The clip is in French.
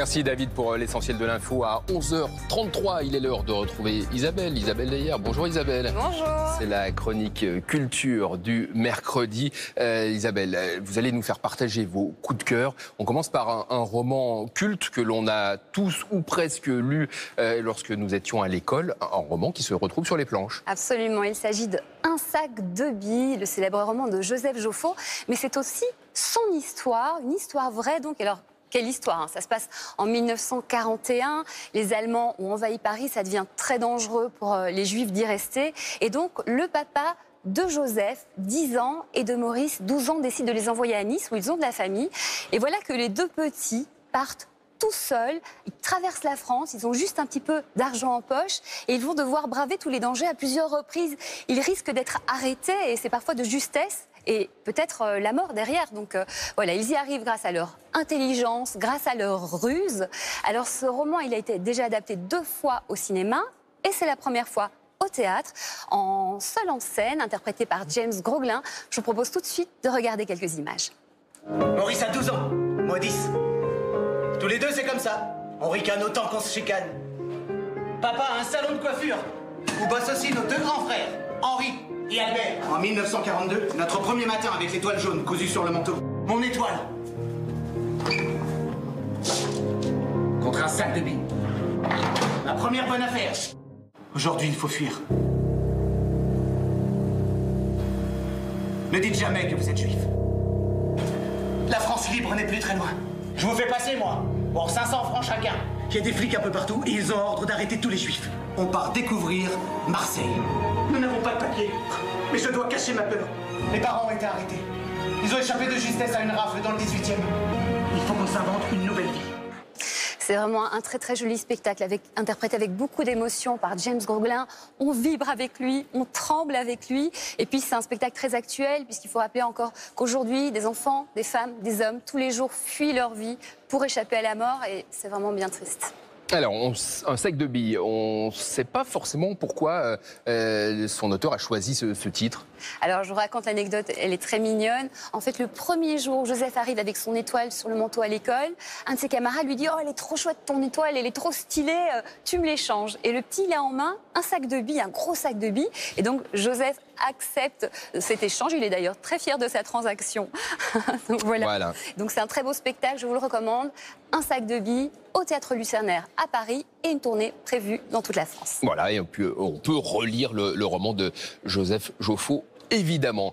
Merci David pour l'essentiel de l'info. À 11h33, il est l'heure de retrouver Isabelle. Isabelle Leyer. Bonjour Isabelle. Bonjour. C'est la chronique culture du mercredi. Isabelle, vous allez nous faire partager vos coups de cœur. On commence par un roman culte que l'on a tous ou presque lu lorsque nous étions à l'école. Un roman qui se retrouve sur les planches. Absolument. Il s'agit de Un sac de billes, le célèbre roman de Joseph Joffo. Mais c'est aussi son histoire, une histoire vraie. Donc, alors, quelle histoire, hein. Ça se passe en 1941. Les Allemands ont envahi Paris. Ça devient très dangereux pour les Juifs d'y rester. Et donc, le papa de Joseph, 10 ans, et de Maurice, 12 ans, décide de les envoyer à Nice, où ils ont de la famille. Et voilà que les deux petits partent tout seuls. Ils traversent la France. Ils ont juste un petit peu d'argent en poche. Et ils vont devoir braver tous les dangers à plusieurs reprises. Ils risquent d'être arrêtés, et c'est parfois de justesse. Et peut-être la mort derrière. Donc voilà, ils y arrivent grâce à leur intelligence, grâce à leur ruse. Alors ce roman, il a été déjà adapté 2 fois au cinéma, et c'est la première fois au théâtre, seul en scène, interprété par James Groglin. Je vous propose tout de suite de regarder quelques images. Maurice a 12 ans, moi 10. Tous les deux, c'est comme ça. On ricane autant qu'on se chicane. Papa a un salon de coiffure où bossent aussi nos 2 grands frères, Henri et Albert. En 1942, notre premier matin avec l'étoile jaune cousue sur le manteau. Mon étoile. Contre un sac de billes. Ma première bonne affaire. Aujourd'hui, il faut fuir. Ne dites jamais que vous êtes juif. La France libre n'est plus très loin. Je vous fais passer, moi, pour 500 francs chacun. Il y a des flics un peu partout et ils ont ordre d'arrêter tous les juifs. On part découvrir Marseille. Nous n'avons pas de papier, mais je dois cacher ma peur. Mes parents ont été arrêtés. Ils ont échappé de justesse à une rafle dans le 18e. Il faut qu'on s'invente une nouvelle vie. C'est vraiment un très très joli spectacle, interprété avec beaucoup d'émotion par James Groglin. On vibre avec lui, on tremble avec lui. Et puis c'est un spectacle très actuel, puisqu'il faut rappeler encore qu'aujourd'hui, des enfants, des femmes, des hommes, tous les jours fuient leur vie pour échapper à la mort. Et c'est vraiment bien triste. Alors, un sac de billes, on ne sait pas forcément pourquoi son auteur a choisi ce titre. Alors, je vous raconte l'anecdote, elle est très mignonne. En fait, le premier jour où Joseph arrive avec son étoile sur le manteau à l'école, un de ses camarades lui dit « Oh, elle est trop chouette ton étoile, elle est trop stylée, tu me l'échanges. » Et le petit, il a en main un sac de billes, un gros sac de billes. Et donc, Joseph accepte cet échange. Il est d'ailleurs très fier de sa transaction. Donc, voilà. Donc, c'est un très beau spectacle, je vous le recommande. Un sac de billes au Théâtre Lucernaire à Paris et une tournée prévue dans toute la France. Voilà, et on peut relire le roman de Joseph Joffo, évidemment.